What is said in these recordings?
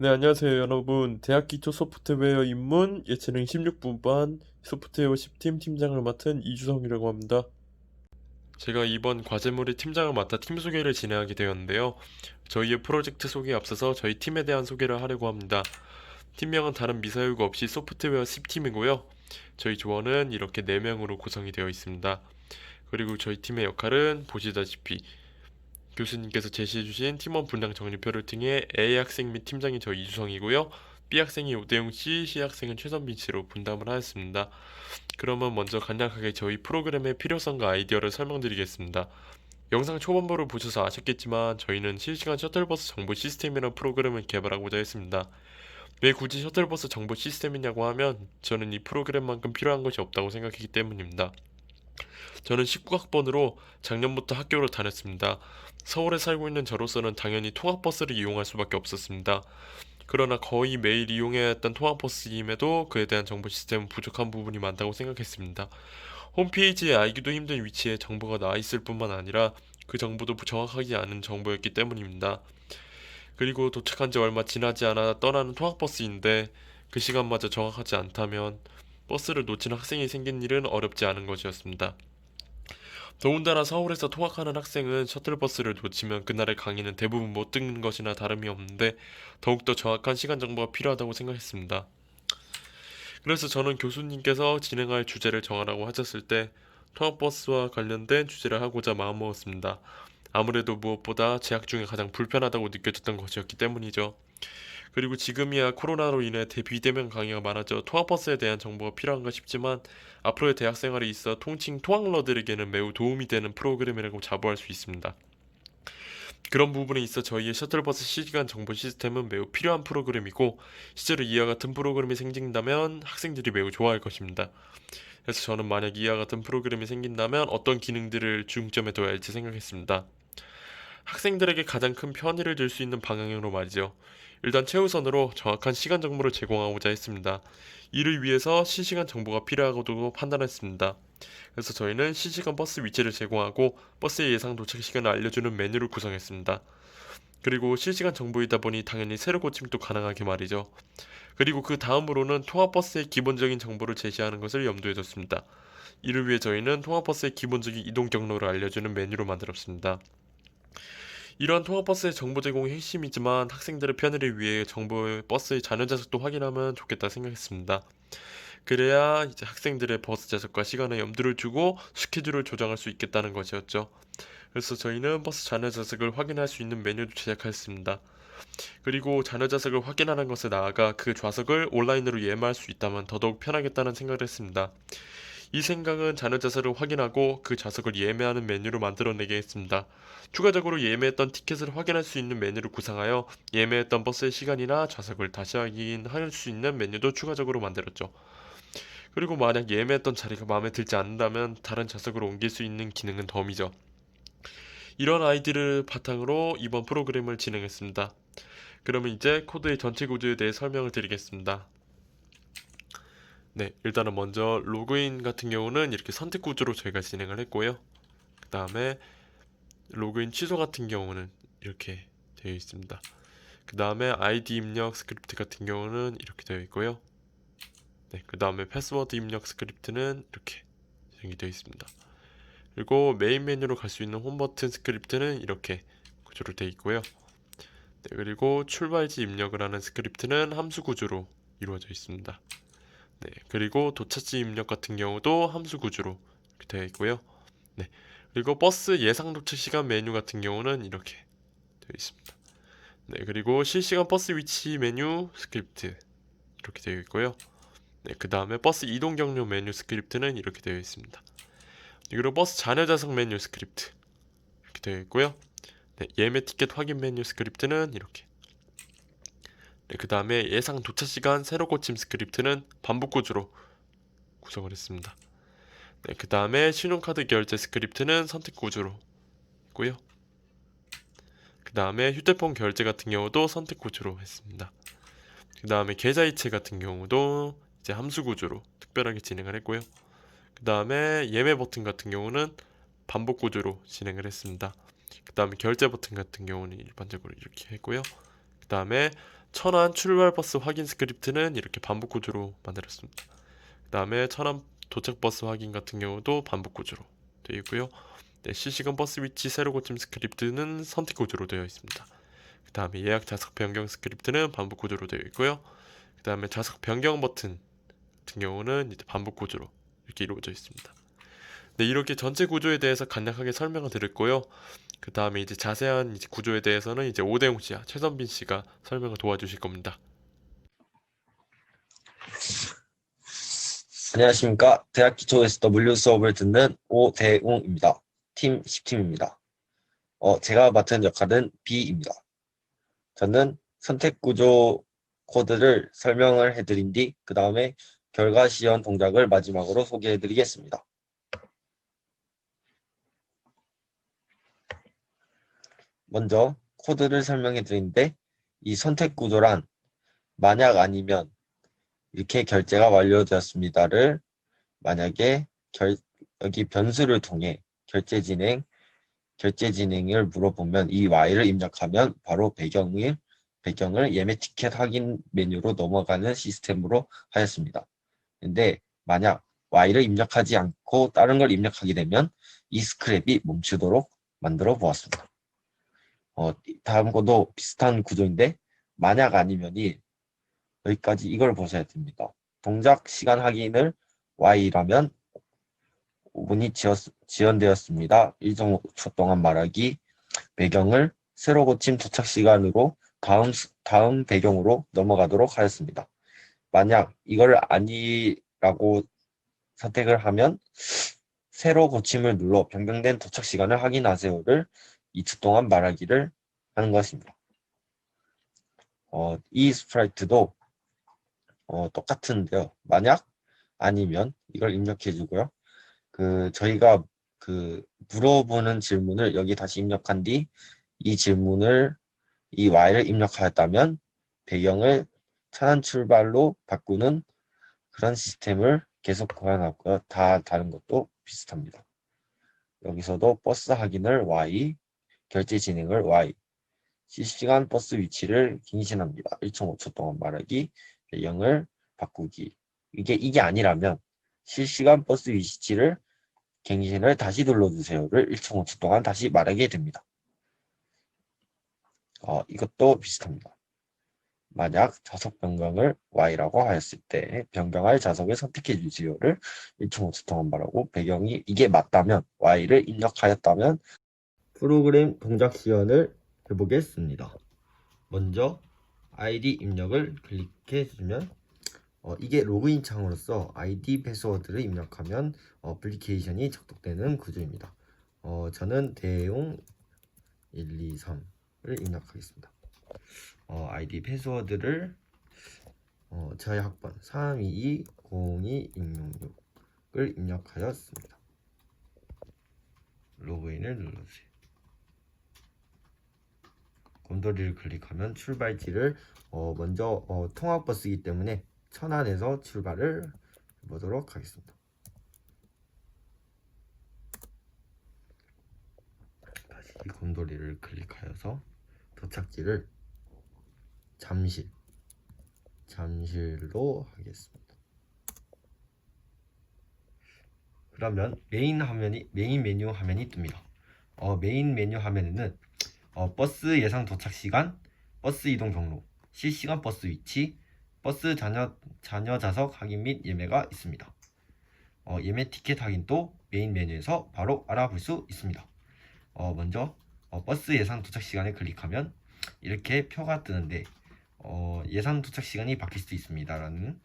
네, 안녕하세요, 여러분. 대학 기초 소프트웨어 입문 예체능 16분반 소프트웨어 10팀 팀장을 맡은 이주성이라고 합니다. 제가 이번 과제물의 팀장을 맡아 팀 소개를 진행하게 되었는데요. 저희의 프로젝트 소개에 앞서서 저희 팀에 대한 소개를 하려고 합니다. 팀명은 다른 미사일과 없이 소프트웨어 10팀이고요. 저희 조원은 이렇게 4명으로 구성이 되어 있습니다. 그리고 저희 팀의 역할은 보시다시피 교수님께서 제시해주신 팀원 분량 정리표를 통해 A 학생 및 팀장이 저 이주성이고요. B 학생이 오대용 씨, C 학생은 최선빈 씨로 분담을 하였습니다. 그러면 먼저 간략하게 저희 프로그램의 필요성과 아이디어를 설명드리겠습니다. 영상 초반부를 보셔서 아셨겠지만 저희는 실시간 셔틀버스 정보 시스템이라는 프로그램을 개발하고자 했습니다. 왜 굳이 셔틀버스 정보 시스템이냐고 하면 저는 이 프로그램만큼 필요한 것이 없다고 생각했기 때문입니다. 저는 19학번으로 작년부터 학교를 다녔습니다. 서울에 살고 있는 저로서는 당연히 통학버스를 이용할 수밖에 없었습니다. 그러나 거의 매일 이용해야 했던 통학버스임에도 그에 대한 정보 시스템은 부족한 부분이 많다고 생각했습니다. 홈페이지에 알기도 힘든 위치에 정보가 나와 있을 뿐만 아니라 그 정보도 정확하지 않은 정보였기 때문입니다. 그리고 도착한 지 얼마 지나지 않아 떠나는 통학버스인데 그 시간마저 정확하지 않다면 버스를 놓친 학생이 생긴 일은 어렵지 않은 것이었습니다. 더군다나 서울에서 통학하는 학생은 셔틀버스를 놓치면 그날의 강의는 대부분 못 듣는 것이나 다름이 없는데 더욱더 정확한 시간 정보가 필요하다고 생각했습니다. 그래서 저는 교수님께서 진행할 주제를 정하라고 하셨을 때 통학버스와 관련된 주제를 하고자 마음먹었습니다. 아무래도 무엇보다 재학 중에 가장 불편하다고 느껴졌던 것이었기 때문이죠. 그리고 지금이야 코로나로 인해 비대면 강의가 많아져 통학버스에 대한 정보가 필요한가 싶지만 앞으로의 대학 생활에 있어 통칭 통학러들에게는 매우 도움이 되는 프로그램이라고 자부할 수 있습니다. 그런 부분에 있어 저희의 셔틀버스 실시간 정보 시스템은 매우 필요한 프로그램이고 실제로 이와 같은 프로그램이 생긴다면 학생들이 매우 좋아할 것입니다. 그래서 저는 만약 이와 같은 프로그램이 생긴다면 어떤 기능들을 중점에 둬야 할지 생각했습니다. 학생들에게 가장 큰 편의를 줄 수 있는 방향으로 말이죠. 일단 최우선으로 정확한 시간 정보를 제공하고자 했습니다. 이를 위해서 실시간 정보가 필요하다고 판단했습니다. 그래서 저희는 실시간 버스 위치를 제공하고 버스의 예상 도착 시간을 알려주는 메뉴를 구성했습니다. 그리고 실시간 정보이다 보니 당연히 세로 고침도 가능하게 말이죠. 그리고 그 다음으로는 통합버스의 기본적인 정보를 제시하는 것을 염두에 뒀습니다. 이를 위해 저희는 통합버스의 기본적인 이동 경로를 알려주는 메뉴를 만들었습니다. 이러한 통학버스의 정보 제공이 핵심이지만 학생들의 편의를 위해 정보의 버스의 잔여 좌석도 확인하면 좋겠다 생각했습니다. 그래야 이제 학생들의 버스 좌석과 시간에 염두를 두고 스케줄을 조정할 수 있겠다는 것이었죠. 그래서 저희는 버스 잔여 좌석을 확인할 수 있는 메뉴도 제작하였습니다. 그리고 잔여 좌석을 확인하는 것에 나아가 그 좌석을 온라인으로 예매할 수 있다면 더더욱 편하겠다는 생각을 했습니다. 이 생각은 잔여 좌석을 확인하고 그 좌석을 예매하는 메뉴를 만들어내게 했습니다. 추가적으로 예매했던 티켓을 확인할 수 있는 메뉴를 구상하여 예매했던 버스의 시간이나 좌석을 다시 확인할 수 있는 메뉴도 추가적으로 만들었죠. 그리고 만약 예매했던 자리가 마음에 들지 않는다면 다른 좌석으로 옮길 수 있는 기능은 덤이죠. 이런 아이디를 바탕으로 이번 프로그램을 진행했습니다. 그러면 이제 코드의 전체 구조에 대해 설명을 드리겠습니다. 네, 일단은 먼저 로그인 같은 경우는 이렇게 선택 구조로 저희가 진행을 했고요. 그 다음에 로그인 취소 같은 경우는 이렇게 되어 있습니다. 그 다음에 아이디 입력 스크립트 같은 경우는 이렇게 되어 있고요. 네, 그 다음에 패스워드 입력 스크립트는 이렇게 진행이 되어 있습니다. 그리고 메인 메뉴로 갈 수 있는 홈 버튼 스크립트는 이렇게 구조로 되어 있고요. 네, 그리고 출발지 입력을 하는 스크립트는 함수 구조로 이루어져 있습니다. 네, 그리고 도착지 입력 같은 경우도 함수 구조로 이렇게 되어 있고요. 네, 그리고 버스 예상 도착 시간 메뉴 같은 경우는 이렇게 되어 있습니다. 네, 그리고 실시간 버스 위치 메뉴 스크립트 이렇게 되어 있고요. 네, 그 다음에 버스 이동 경로 메뉴 스크립트는 이렇게 되어 있습니다. 네, 그리고 버스 잔여 좌석 메뉴 스크립트 이렇게 되어 있고요. 네, 예매 티켓 확인 메뉴 스크립트는 이렇게. 네, 그 다음에 예상 도착 시간 세로 고침 스크립트는 반복 구조로 구성을 했습니다. 네, 그 다음에 신용카드 결제 스크립트는 선택 구조로 있고요. 그 다음에 휴대폰 결제 같은 경우도 선택 구조로 했습니다. 그 다음에 계좌이체 같은 경우도 이제 함수 구조로 특별하게 진행을 했고요. 그 다음에 예매 버튼 같은 경우는 반복 구조로 진행을 했습니다. 그 다음에 결제 버튼 같은 경우는 일반적으로 이렇게 했고요. 그 다음에 천안 출발 버스 확인 스크립트는 이렇게 반복 구조로 만들었습니다. 그 다음에 천안 도착 버스 확인 같은 경우도 반복 구조로 되어 있고요. 네, 실시간 버스 위치 세로 고침 스크립트는 선택 구조로 되어 있습니다. 그 다음에 예약 좌석 변경 스크립트는 반복 구조로 되어 있고요. 그 다음에 좌석 변경 버튼 같은 경우는 이제 반복 구조로 이렇게 이루어져 있습니다. 네, 이렇게 전체 구조에 대해서 간략하게 설명을 드렸고요. 그 다음에 이제 자세한 이제 구조에 대해서는 이제 오대용 씨와 최선빈 씨가 설명을 도와주실 겁니다. 안녕하십니까. 대학 기초 SW 수업을 듣는 오대웅입니다. 팀 10팀입니다. 제가 맡은 역할은 B입니다. 저는 선택 구조 코드를 설명을 해드린 뒤 그 다음에 결과 시연 동작을 마지막으로 소개해드리겠습니다. 먼저 코드를 설명해드리는데 이 선택 구조란 만약 아니면 이렇게 결제가 완료되었습니다를 만약에 여기 변수를 통해 결제 진행을 물어보면 이 Y를 입력하면 바로 배경을 예매 티켓 확인 메뉴로 넘어가는 시스템으로 하였습니다. 근데 만약 Y를 입력하지 않고 다른 걸 입력하게 되면 이 스크랩이 멈추도록 만들어 보았습니다. 다음 것도 비슷한 구조인데 만약 아니면이 여기까지 이걸 보셔야 됩니다. 동작 시간 확인을 Y라면 5분이 지연되었습니다. 1.5초 동안 말하기. 배경을 세로 고침 도착 시간으로 다음 배경으로 넘어가도록 하였습니다. 만약 이걸 아니라고 선택을 하면 세로 고침을 눌러 변경된 도착 시간을 확인하세요를 2초 동안 말하기를 하는 것입니다. 이 스프라이트도 똑같은데요. 만약 아니면 이걸 입력해 주고요. 저희가 물어보는 질문을 여기 다시 입력한 뒤 이 Y를 입력하였다면 배경을 천안 출발로 바꾸는 그런 시스템을 계속 구현하고요. 다 다른 것도 비슷합니다. 여기서도 버스 확인을 Y, 결제 진행을 Y, 실시간 버스 위치를 갱신합니다. 1.5초 동안 말하기, 배경을 바꾸기. 이게 아니라면 실시간 버스 위치를 갱신을 다시 눌러주세요를 1.5초 동안 다시 말하게 됩니다. 이것도 비슷합니다. 만약 좌석 변경을 Y라고 하였을 때 변경할 좌석을 선택해 주세요를 1.5초 동안 말하고 배경이 이게 맞다면 Y를 입력하였다면 프로그램 동작 시연을 해보겠습니다. 먼저 ID 입력을 클릭해 주면 이게 로그인 창으로서 ID 패스워드를 입력하면 어플리케이션이 작동되는 구조입니다. 저는 대용 123을 입력하겠습니다. ID 패스워드를 저의 학번 322-02666을 입력하였습니다. 로그인을 눌러주세요. 곰돌이를 클릭하면 출발지를 먼저 통학버스이기 때문에 천안에서 출발을 해보도록 하겠습니다. 다시 곰돌이를 클릭하여서 도착지를 잠실로 하겠습니다. 그러면 메인 메뉴 화면이 뜹니다. 메인 메뉴 화면에는 버스 예상 도착 시간, 버스 이동 경로, 실시간 버스 위치, 버스 자녀 좌석 확인 및 예매가 있습니다. 예매 티켓 확인도 메인 메뉴에서 바로 알아볼 수 있습니다. 먼저 버스 예상 도착 시간을 클릭하면 이렇게 표가 뜨는데 예상 도착 시간이 바뀔 수 있습니다 라는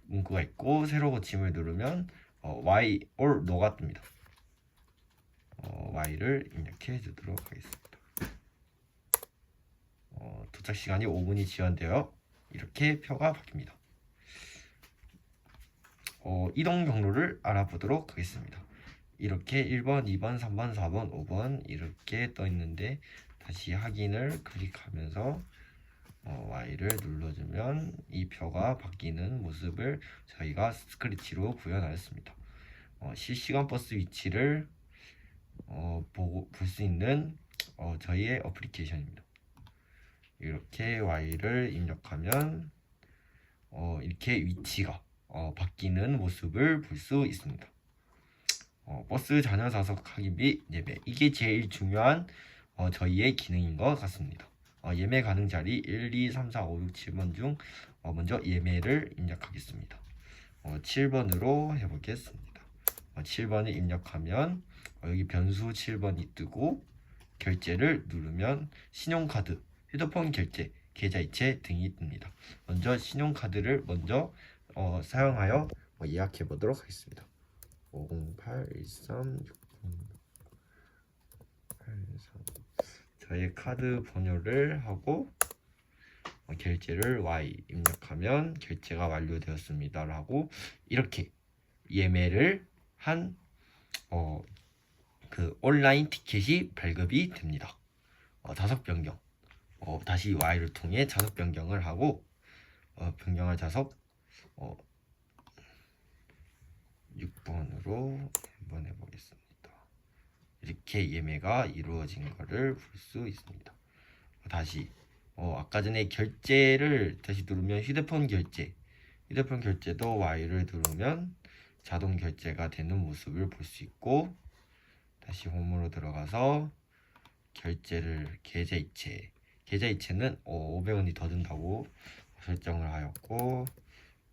문구가 있고 세로 고침을 누르면 Y or No가 뜹니다. Y를 입력해 주도록 하겠습니다. 도착 시간이 5분이 지연되어 이렇게 표가 바뀝니다. 이동 경로를 알아보도록 하겠습니다. 이렇게 1번, 2번, 3번, 4번, 5번 이렇게 떠 있는데 다시 확인을 클릭하면서 Y를 눌러주면 이 표가 바뀌는 모습을 저희가 스크래치로 구현하였습니다. 실시간 버스 위치를 볼 수 있는 저희의 어플리케이션입니다. 이렇게 Y를 입력하면 이렇게 위치가 바뀌는 모습을 볼 수 있습니다. 버스 잔여 좌석 확인 및 예매, 이게 제일 중요한 저희의 기능인 것 같습니다. 예매 가능 자리 1, 2, 3, 4, 5, 6, 7번 중 먼저 예매를 입력하겠습니다. 7번으로 해보겠습니다. 7번을 입력하면 여기 변수 7번이 뜨고 결제를 누르면 신용카드, 휴대폰 결제, 계좌이체 등이 뜹니다. 먼저 신용카드를 먼저 사용하여 예약해 보도록 하겠습니다. 508136083. 저의 카드 번호를 하고 결제를 Y 입력하면 결제가 완료되었습니다 라고 이렇게 예매를 한 그 온라인 티켓이 발급이 됩니다. 좌석 변경, 다시 Y를 통해 좌석 변경을 하고 변경할 좌석 6번으로 한번 해보겠습니다. 이렇게 예매가 이루어진 것을 볼 수 있습니다. 다시 아까 전에 결제를 다시 누르면 휴대폰 결제도 Y를 누르면 자동 결제가 되는 모습을 볼 수 있고, 다시 홈으로 들어가서 결제를 계좌이체는 500원이 더 든다고 설정을 하였고,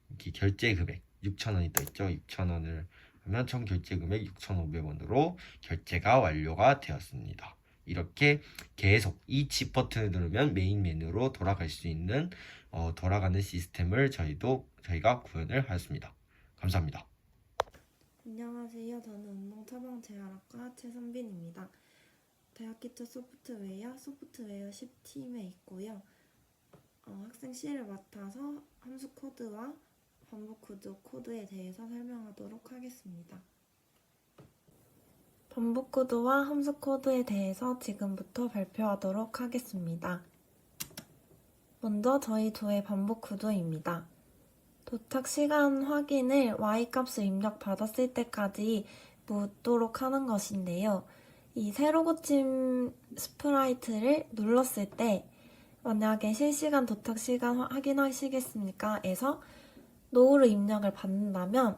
이렇게 결제 금액 6,000원이 떠있죠. 6,000원을 하면 총 결제 금액 6,500원으로 결제가 완료가 되었습니다. 이렇게 계속 이 집 버튼을 누르면 메인 메뉴로 돌아갈 수 있는 돌아가는 시스템을 저희가 구현을 하였습니다. 감사합니다. 안녕하세요. 저는 운동처방재활학과 최선빈입니다. 대학기초 소프트웨어 10팀에 있고요. 학생 C를 맡아서 함수 코드와 반복 구조 코드에 대해서 설명하도록 하겠습니다. 반복 구조와 함수 코드에 대해서 지금부터 발표하도록 하겠습니다. 먼저 저희 조의 반복 구조입니다. 도착 시간 확인을 Y값을 입력받았을 때까지 묻도록 하는 것인데요. 이 새로 고침 스프라이트를 눌렀을 때 만약에 실시간 도착 시간 확인하시겠습니까? 에서 노후를 입력을 받는다면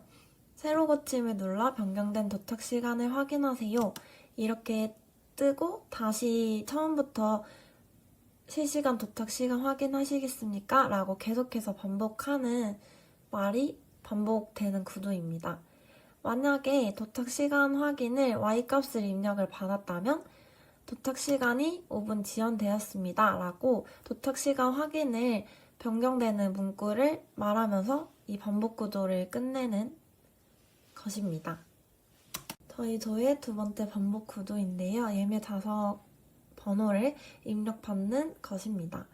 새로 고침을 눌러 변경된 도착 시간을 확인하세요. 이렇게 뜨고 다시 처음부터 실시간 도착 시간 확인하시겠습니까? 라고 계속해서 반복하는 말이 반복되는 구조입니다. 만약에 도착 시간 확인을 Y값을 입력을 받았다면 도착 시간이 5분 지연되었습니다. 라고 도착 시간 확인을 변경되는 문구를 말하면서 이 반복 구조를 끝내는 것입니다. 저희 조의 두 번째 반복 구조인데요. 예매 좌석 번호를 입력받는 것입니다.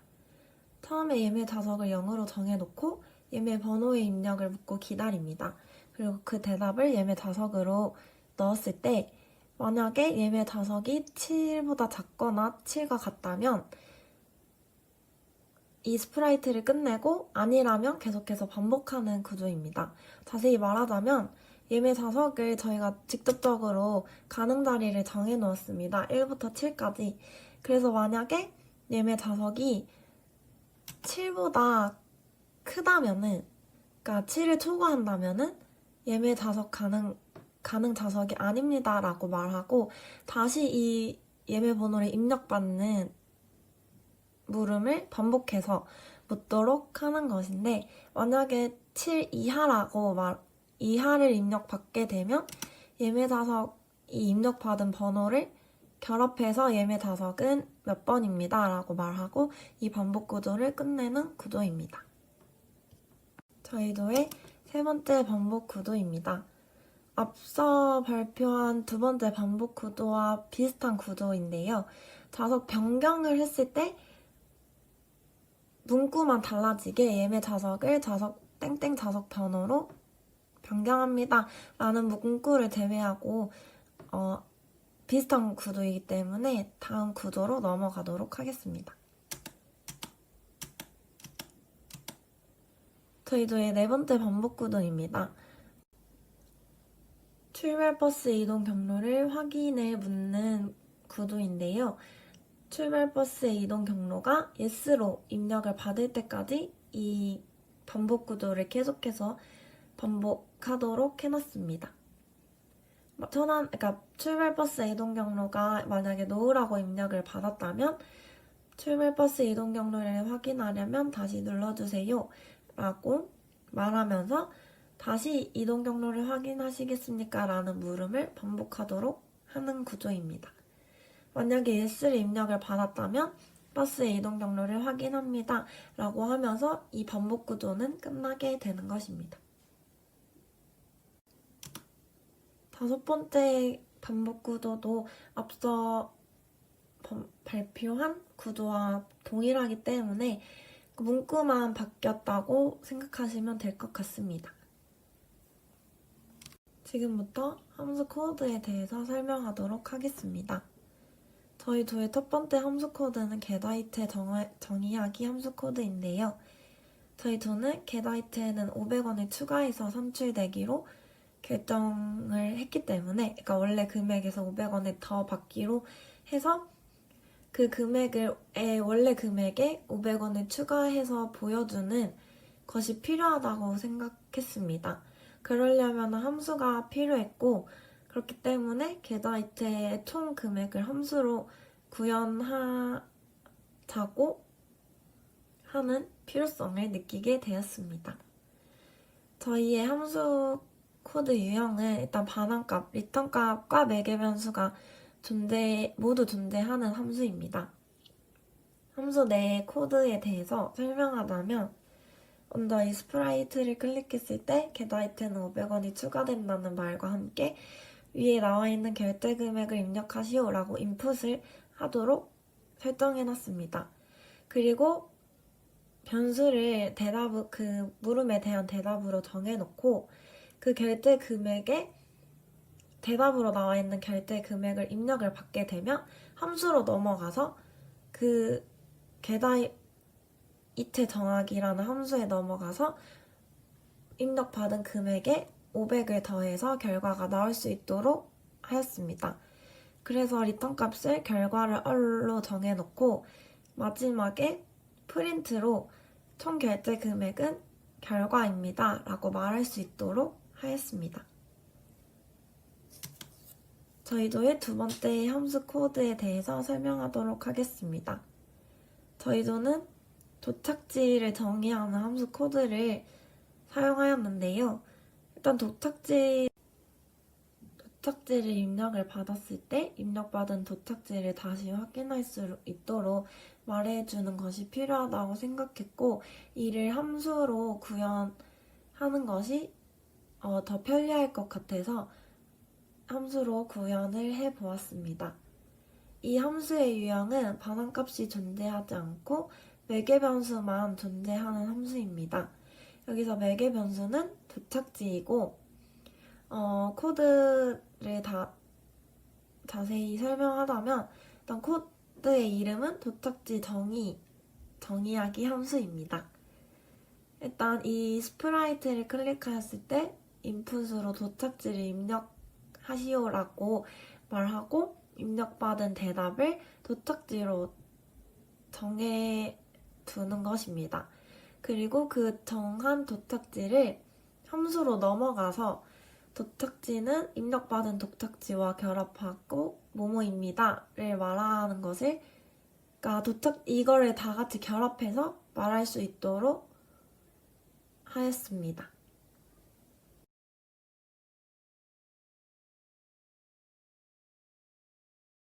처음에 예매 좌석을 0으로 정해놓고 예매 번호의 입력을 묻고 기다립니다. 그리고 그 대답을 예매 좌석으로 넣었을 때 만약에 예매 좌석이 7보다 작거나 7과 같다면 이 스프라이트를 끝내고 아니라면 계속해서 반복하는 구조입니다. 자세히 말하자면 예매 좌석을 저희가 직접적으로 가능 자리를 정해 놓았습니다. 1부터 7까지. 그래서 만약에 예매 좌석이 7보다 크다면은, 그러니까 7을 초과한다면은 예매 좌석 가능 좌석이 아닙니다 라고 말하고 다시 이 예매 번호를 입력받는 물음을 반복해서 묻도록 하는 것인데, 만약에 7 이하를 입력받게 되면 예매 좌석이 입력받은 번호를 결합해서 예매 좌석은 몇 번입니다 라고 말하고 이 반복 구조를 끝내는 구조입니다. 저희 조의 세 번째 반복 구조입니다. 앞서 발표한 두 번째 반복 구조와 비슷한 구조인데요. 좌석 변경을 했을 때 문구만 달라지게 예매 좌석을 땡땡 좌석 번호로 변경합니다 라는 문구를 제외하고 비슷한 구조이기 때문에 다음 구조로 넘어가도록 하겠습니다. 저희 조의 네 번째 반복 구조입니다. 출발 버스 이동 경로를 확인해 묻는 구조인데요. 출발 버스의 이동 경로가 yes로 입력을 받을 때까지 이 반복 구조를 계속해서 반복하도록 해놨습니다. 그러니까 출발 버스 이동 경로가 만약에 no라고 입력을 받았다면 출발 버스 이동 경로를 확인하려면 다시 눌러주세요 라고 말하면서 다시 이동 경로를 확인하시겠습니까? 라는 물음을 반복하도록 하는 구조입니다. 만약에 yes를 입력을 받았다면 버스의 이동 경로를 확인합니다 라고 하면서 이 반복 구조는 끝나게 되는 것입니다. 다섯 번째 반복 구조도 앞서 발표한 구조와 동일하기 때문에 문구만 바뀌었다고 생각하시면 될 것 같습니다. 지금부터 함수 코드에 대해서 설명하도록 하겠습니다. 저희 조의 첫 번째 함수 코드는 getItem 정의하기 함수 코드인데요. 저희 조는 getItem에는 500원을 추가해서 선출되기로 결정을 했기 때문에, 그러니까 원래 금액에서 500원을 더 받기로 해서 그 원래 금액에 500원을 추가해서 보여주는 것이 필요하다고 생각했습니다. 그러려면 함수가 필요했고, 그렇기 때문에 getItem의 총 금액을 함수로 구현하자고 하는 필요성을 느끼게 되었습니다. 저희의 함수 코드 유형은 일단 반환값, 리턴값과 매개 변수가 모두 존재하는 함수입니다. 함수 내의 코드에 대해서 설명하자면 먼저 이 스프라이트를 클릭했을 때 getItem은 500원이 추가된다는 말과 함께 위에 나와 있는 결제 금액을 입력하시오 라고 인풋을 하도록 설정해놨습니다. 그리고 변수를 그 물음에 대한 대답으로 정해놓고 그 결제 금액에 대답으로 나와 있는 결제 금액을 입력을 받게 되면 함수로 넘어가서 그 getItem 정하기라는 함수에 넘어가서 입력받은 금액에 500을 더해서 결과가 나올 수 있도록 하였습니다. 그래서 리턴 값을 결과를 all로 정해놓고 마지막에 프린트로 총 결제 금액은 결과입니다 라고 말할 수 있도록 하였습니다. 저희 조의 두 번째 함수 코드에 대해서 설명하도록 하겠습니다. 저희 조는 도착지를 정의하는 함수 코드를 사용하였는데요. 일단 도착지를 입력을 받았을 때 입력받은 도착지를 다시 확인할 수 있도록 말해주는 것이 필요하다고 생각했고, 이를 함수로 구현하는 것이 더 편리할 것 같아서 함수로 구현을 해보았습니다. 이 함수의 유형은 반환값이 존재하지 않고 매개 변수만 존재하는 함수입니다. 여기서 매개 변수는 도착지이고 코드를 자세히 설명하자면 일단 코드의 이름은 도착지 정의하기 함수입니다. 일단 이 스프라이트를 클릭하였을 때 인풋으로 도착지를 입력하시오라고 말하고 입력받은 대답을 도착지로 정해두는 것입니다. 그리고 그 정한 도착지를 함수로 넘어가서 도착지는 입력받은 도착지와 결합하고 뭐뭐입니다를 말하는 것을, 그러니까 이거를 다 같이 결합해서 말할 수 있도록 하였습니다.